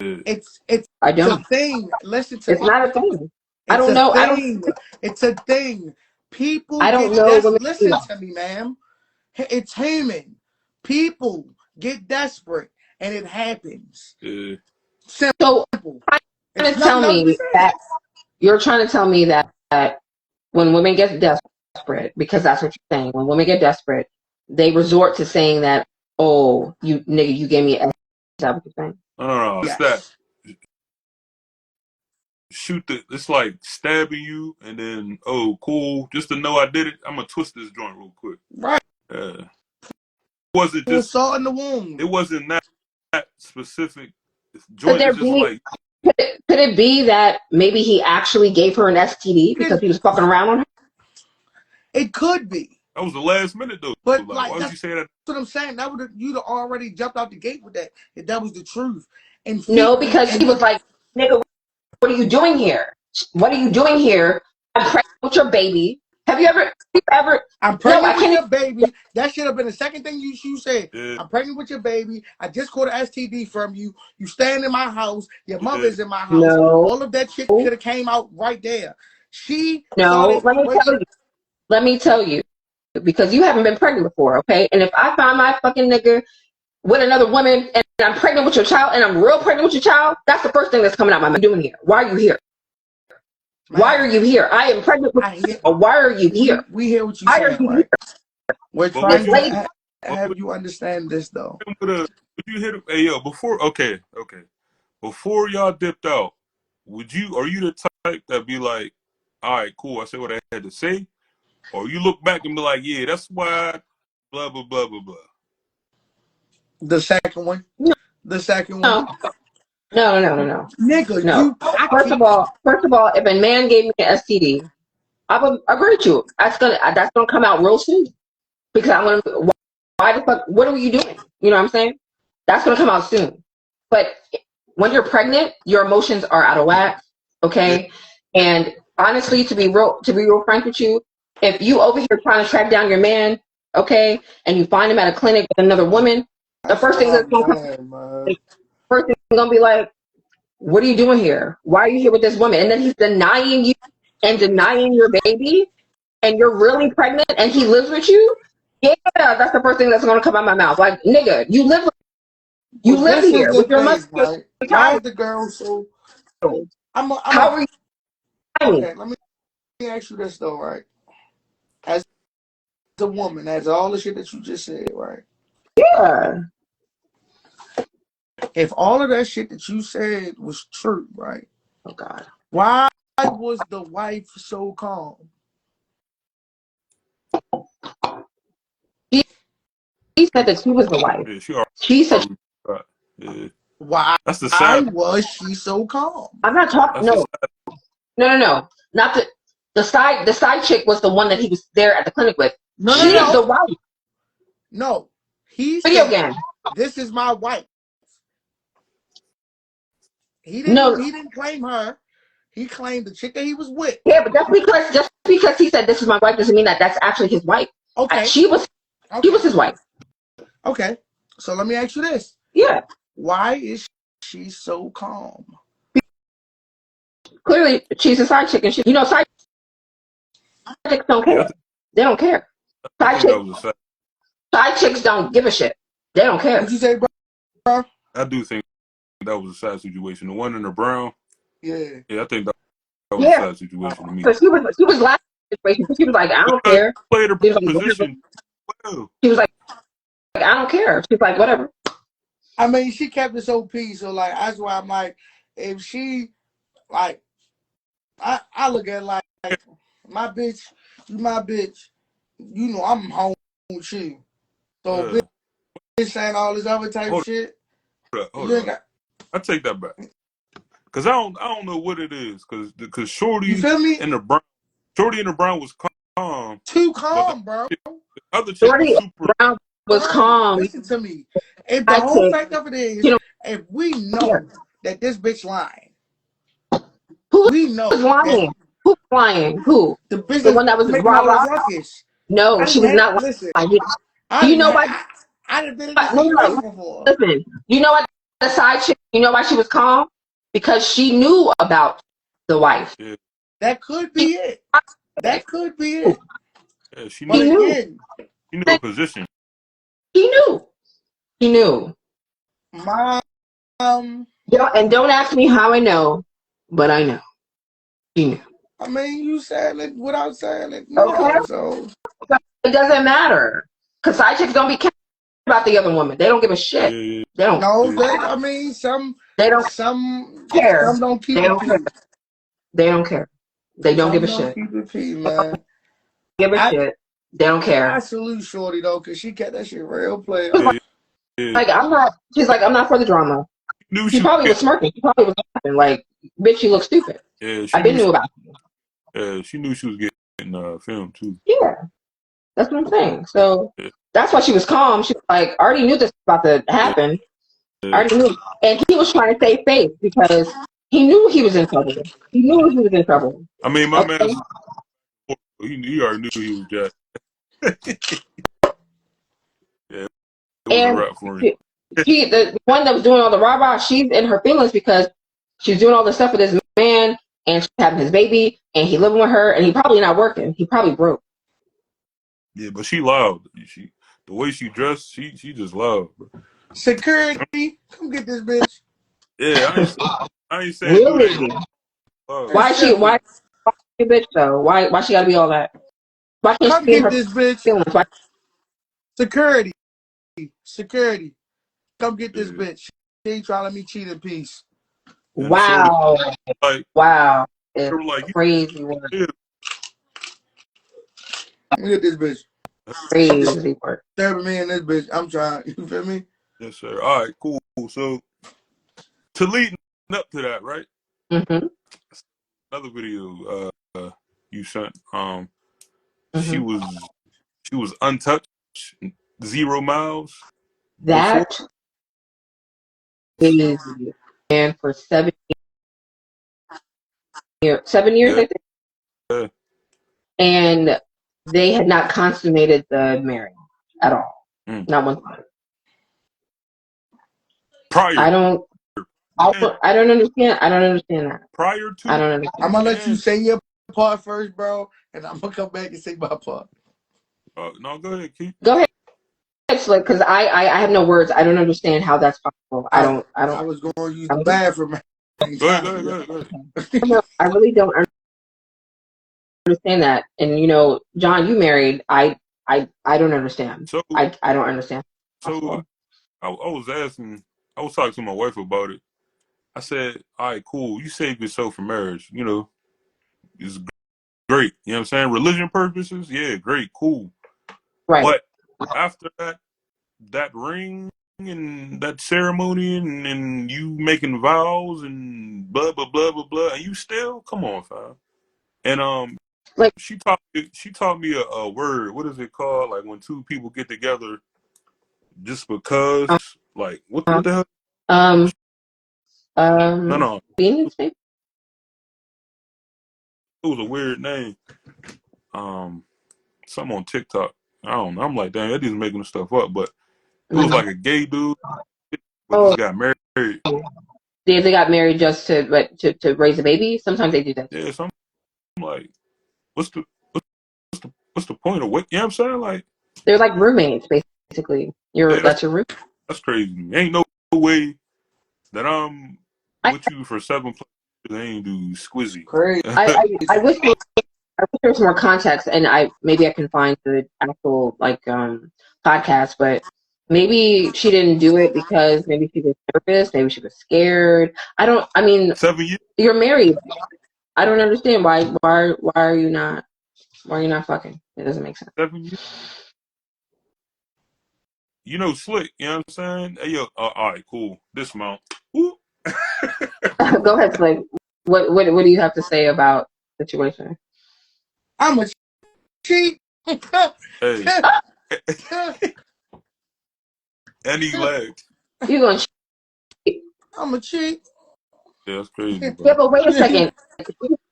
yeah. It's I a don't. thing. Listen to It's me. not a thing. I It's don't a know. thing. It's a thing. People I don't get know that's women who do listen that. to me, ma'am. It's human. People get desperate, and it happens. Yeah. So Simple. trying It's to tell nothing else to me say. that you're trying to tell me that when women get desperate, because that's what you're saying, when women get desperate, they resort to saying that, oh, you nigga, you gave me a. Is that what you're saying? No. It's that Yes. shoot the. It's like stabbing you, and then oh, cool. Just to know I did it, I'm gonna twist this joint real quick. Right. It wasn't Full just. salt in the wound. It wasn't that specific Could joint. there It's just be? like Could it be that maybe he actually gave her an STD because he was fucking around on her? It could be. that was the last minute though. But Like, why like would you that's say that? what I'm saying. That would you'd have already jumped out the gate with that if that was the truth. And No, because and he was like, nigga, what are you doing here? What are you doing here? I'm pregnant with your baby. Have you ever? I'm No, I pregnant with can't. your baby. That should have been the second thing you said. Yeah, I'm pregnant with your baby. I just caught an STD from you. You staying in my house. Your yeah. mother's in my house. No, All of that shit could have came out right there. She no. started waiting. Let me tell you, because you haven't been pregnant before, okay? And if I find my fucking nigga with another woman and I'm pregnant with your child and I'm real pregnant with your child, that's the first thing that's coming out my mouth. Doing here? Why are you here? Why are Man, you here? I am pregnant with I hear you. Why are you here? we hear what you Why are saying, you here? right? We're But would This trying you? to lady, But have would you understand this though. you hit him with a? Would you hit him? Hey yo, before okay. Before y'all dipped out, would you? Are you the type that be like, all right, cool. I said what I had to say, or you look back and be like, yeah, that's why. Blah blah blah blah blah. The second one. no, The second one. no, no. Nigga, No. I First can't. of all, if a man gave me an STD, I would agree with you. That's gonna come out real soon because I want to. Why the fuck? What are you doing? You know what I'm saying? That's gonna come out soon. But when you're pregnant, your emotions are out of whack. Yeah, Okay, and honestly, to be real frank with you, if you over here trying to track down your man, okay, and you find him at a clinic with another woman, the That's first thing my that's gonna come, man, man. first thing gonna be like, what are you doing here? Why are you here with this woman? And then he's denying you and denying your baby, and you're really pregnant, and he lives with you. Yeah, that's the first thing that's gonna come out of my mouth. Like, nigga, you But live this is here the with your mother, thing, your right? Why child. is the girl so? I'm How a. are you finding? Okay, let me ask you this though, right? As a woman, as all the shit that you just said, right? Yeah. If all of that shit that you said was true, right? Oh God. Why was the wife so calm? She, she said that she was the wife. yeah. She She said, already. Yeah, Why that's the sad. was she so calm? I'm not talking. That's the No, sad. no. Not the side chick was the one that he was there at the clinic with. She's Yeah, the wife. No. He Video said, game. "This is my wife." No, He didn't claim her. He claimed the chick that he was with. yeah, but just because he said this is my wife doesn't mean that that's actually his wife. Okay. She was Okay. his wife. Okay. So let me ask you this. Yeah. Why is she so calm? Clearly, she's a side chick, and side chicks don't yeah. care. They don't care. I Side think that chicks, was a sad. side chicks don't give a shit. They don't What'd care. you say, bro? I do think that was a sad situation. The one in the brown. Yeah. Yeah, I think that was a Yeah. sad situation to me. So she was laughing at the situation. She was like, I don't Because care. she played her She was like, whatever. position well. She was like, I don't care. She's like, whatever. I mean, she kept this OP, so like that's why I'm like, if she like, I look at it like my bitch, you my bitch, you know I'm home with you. So Uh, bitch saying all this other type hold shit, up, hold you ain't up. got. I take that back. Cause I don't know what it is. Cause You feel me? Shorty in the brown was calm, Too but calm, bro. the other chick was Shorty super. Brown was Bro, calm. listen to me. If the I whole chick, fact of it is, you know, if we yeah. know that this bitch lying, Who we was know that lying? Who was lying? Who? the The business one that was making rah all this rah? ruckus. No, I she didn't was have not listen. lying. I Do you didn't know have. why? I done been in this No, no, situation no. before. Listen. You know what? The side chick. You know why she was calm? Because she knew about the wife. Yeah, That could She, be it. That could be it. yeah. She But knew. she knew. again, You knew a position. He knew. He knew. My And don't ask me how I know, but I know. He knew. I mean, you said it without saying it Okay? now, so It doesn't matter. Because side chicks don't be caring about the other woman. They don't give a shit. Yeah. They don't. no, that I mean, They don't care. some don't keep They it don't care. peace. They don't care. They don't give Some a don't shit. keep it peace, man. Give a I shit. They don't I care. salute Shorty though, cause she kept that shit real She was player. Yeah. like, I'm not. She's like, I'm not for the drama. Knew She she was probably was getting. smirking. She probably was laughing. Like, bitch, you look stupid. Yeah, I been knew about you. she knew she was getting film too. Yeah, that's what I'm saying. So Yeah, that's why she was calm. She was like, I already knew this was about to yeah, happen. I yeah. already knew. And he was trying to save face because he knew he was in trouble. He knew he was in trouble. I mean, my Okay. man's he already knew he was jacked. Yeah, it was a And wrap for him. the one that was doing all the rah rah, she's in her feelings because she's doing all this stuff with this man and she's having his baby and he living with her and he probably not working. He probably broke. Yeah, but she loud. The way she dressed, she just loud. Bro. Security, come get this bitch. Yeah, I ain't saying do that. Really? Loud. Why is she Simple. a bitch though? Why she gotta be all that? Why can't she Come be in get her this bitch. feelings? Why? Security, security, come get this Yeah. bitch. She ain't trying to let me cheat in peace. And the shorty Wow. like Wow. they It's were like, crazy work. yeah, Come get this bitch. Crazy work. Disturbing me in this bitch. I'm trying. You feel me? yes sir. All right, cool. So to leading up to that, right? Mm-hmm. Another video you sent. She Mm-hmm. was untouched, 0 miles before. That is, and for 7 years, Yeah, I think. yeah. And they had not consummated the marriage at all. Mm. Not one time. Prior I don't. and I don't understand. I don't understand that. prior I to don't I'm understand. gonna let you and say your part first, bro, and I'm gonna come back and say my part. no, go ahead, Keith. Go ahead, Slick, because I have no words. I don't understand how that's possible. I I don't. I don't. I was gonna use I the don't. bathroom at the Go ahead, time. go ahead, go Yeah. ahead, go ahead. No, I really don't understand that. And John, you married. I don't understand. So I don't understand. so I was asking, I was talking to my wife about it. I said, all right, cool. You saved yourself for marriage. It's great. You know what I'm saying? Religion purposes, yeah, great, cool. Right. But after that ring and that ceremony and you making vows and blah blah blah blah blah, and you still come on, fam. And Like she taught me a word. What is it called? Like when two people get together just because. um Like what the hell? um No, no, Venus, maybe? it was a weird name. Um, some on TikTok. I don't know. I'm like, dang, that dude's making stuff up. But it was Mhm. like a gay dude, but Oh, just got married. they got married just to raise a baby. Sometimes they do that too. Yeah, so I'm like, what's the what's the point of what? You know what I'm saying? Like, They're like roommates, basically. yeah, That's your roommate. that's crazy. Ain't no way that I'm I, with you for 7 plus years. I ain't do squizzy. Crazy. I wish there was more context, and maybe I can find the actual podcast, but maybe she didn't do it because maybe she was nervous, maybe she was scared. I mean, 7 years. you're married. I don't understand why are you not fucking? It doesn't make sense. 7 years. Slick. You know what I'm saying? Hey, yo, all right, cool. Dismount. Woo. Go ahead, Slade. What do you have to say about the situation? I'm a cheat. Hey, and he lagged. You gonna cheat? I'm a cheat. Yeah, that's crazy, Yeah, bro. but wait a second.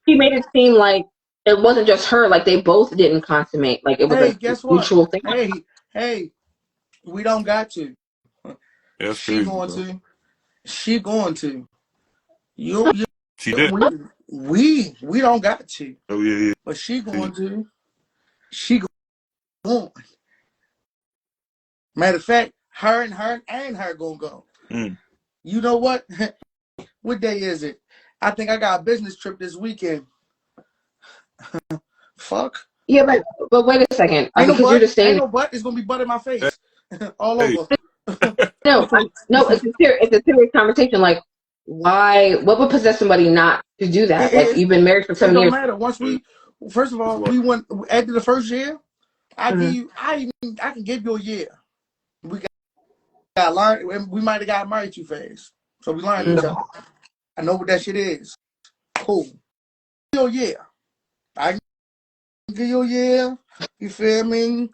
She made it seem like it wasn't just her. Like they both didn't consummate. Like it was Hey, a guess what? mutual thing. Hey, we don't got to. Yeah, that's She crazy, going bro. to. She going to. You She did. we don't got to. Oh yeah, But she yeah. going to. She going. Matter of fact, her gonna go. Mm. You know what? What day is it? I think I got a business trip this weekend. Fuck. Yeah, but wait a second. Ain't no Because you're butt. just Ain't saying no butt. It's gonna be butt in my Hey, face. All hey, over. no. No. It's a serious conversation. Like, why? What would possess somebody not to do that? Like, It, you've been married for it 7 don't years. matter. Once that's we, first of all, why. we went after the first year. I give Mhm. you. I can give you a year. We got learned. We might have got married too fast, so we learned Yeah, each Mhm. other. I know what that shit is. Cool. Your year. I can give you a year. You feel me?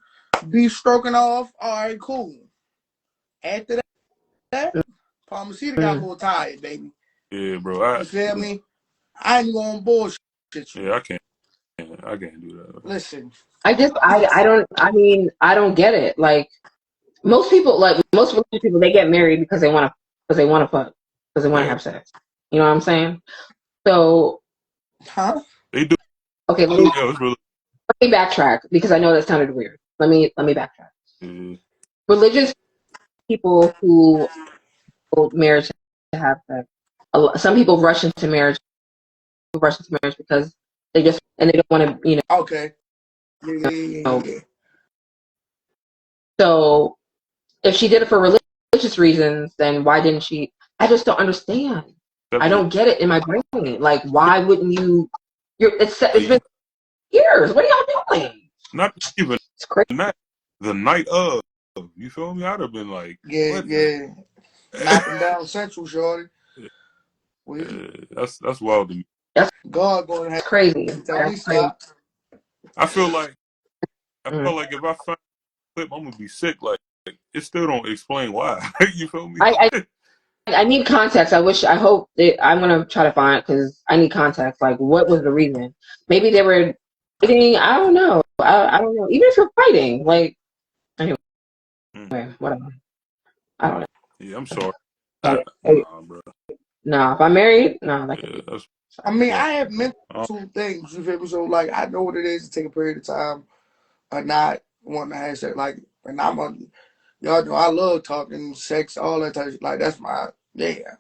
Be stroking off. All right, cool. After that, Palmacita got Mhm. more tired, baby. yeah, bro. You feel me? I ain't gonna bullshit you. Yeah, I can't do that. Listen, I don't. I mean, I don't get it. Like, most religious people, they get married because they want to fuck, because they want to Yeah, have sex. You know what I'm saying? So, huh? they do. okay, Yeah, it's really. let me backtrack because I know that sounded weird. Let me backtrack. Yeah, Religious people who hold marriage to have sex. Some people rush into marriage because they don't want to, Okay. Yeah. So if she did it for religious reasons, then why didn't she? I just don't understand. I 7 years. don't get it in my brain. Like, why wouldn't you? It's Like, been years. What are y'all doing? not even It's crazy. that. The night of. You feel me? I'd have been like, Yeah, what the? yeah. Knocking down Central, shorty. We That's wild to me. That's God going to crazy. have to tell me That's crazy. stop. I feel like Mm. if I find a clip, I'm gonna be sick. Like it still don't explain why. You feel me? I, I need context. I hope I'm gonna try to find it because I need context. Like, what was the reason? Maybe they were fighting. I don't know. I don't know. Even if you're fighting, like, anyway, Mm. whatever. I don't Yeah, I'm sorry. know. Nah, bro. No, if I'm married, no, that could Yeah, be. that's I mean, wild. I have mental things, you feel me? So, like, I know what it is to take a period of time or not wanting to have sex. Like, and y'all know I love talking sex, all that type of shit. Like, that's my, yeah.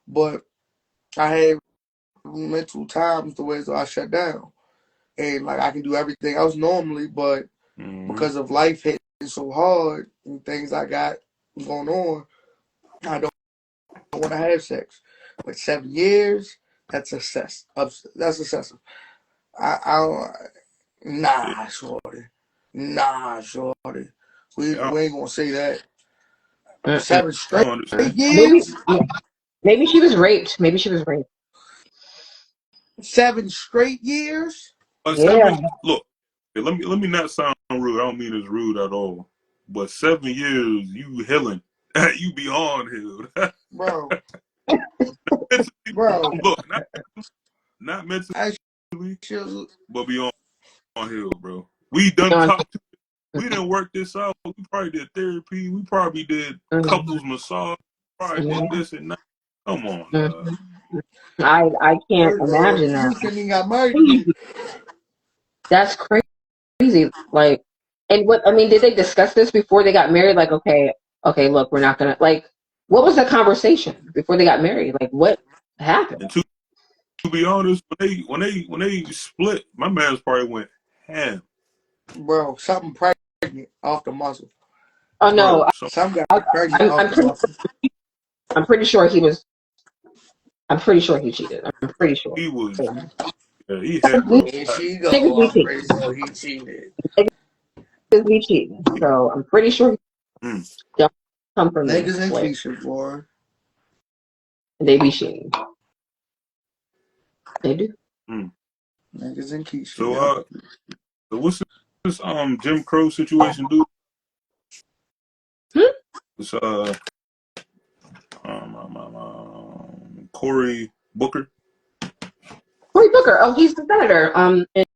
But I have mental times the ways that I shut down. And, like, I can do everything else normally, but Mm-hmm. because of life hitting so hard and things I got going on, I don't want to have sex. But 7 years, that's excessive. I Yeah, nah, shorty. Nah, shorty. yeah, We ain't gonna say that. Mm-mm. I Straight understand. Maybe, years. maybe she was raped. Maybe she was raped. 7 straight years. But Yeah. 7. Look, let me not sound rude. I don't mean it's rude at all. But 7 years, you healing. You beyond healed. Bro, Mentally, bro. look, not mentally, I should, but beyond healed, bro. We done talked. We didn't work this out. We probably did therapy. We probably did Mhm. couples massage. Probably did Mhm. this and that. Come on, dog. Mhm. I can't first of all, imagine that. you shouldn't even got married to me. Crazy. That's crazy. Like, and what I mean, did they discuss this before they got married? Like, okay, look, we're not gonna like. What was the conversation before they got married? Like, what happened? And to be honest, when they split, my man's probably went ham, Bro, something pregnant off the muscle. Oh no, bro. So Some got I, pregnant I'm off I'm the pretty muscle. I'm pretty sure he was. I'm pretty sure he cheated. I'm pretty sure. he was, Yeah. yeah, he had, bro. Here she Niggas go. be I'm cheating. pretty sure he cheated. Niggas be cheating. So I'm pretty sure he Mm. don't come for me. Niggas and Wait, Keisha, boy. they be cheating. They do. Mm. Niggas and Keisha, So yo. so what's this Jim Crow situation, dude? Hmm? It's Cory Booker. Cory Booker. Oh, he's the senator.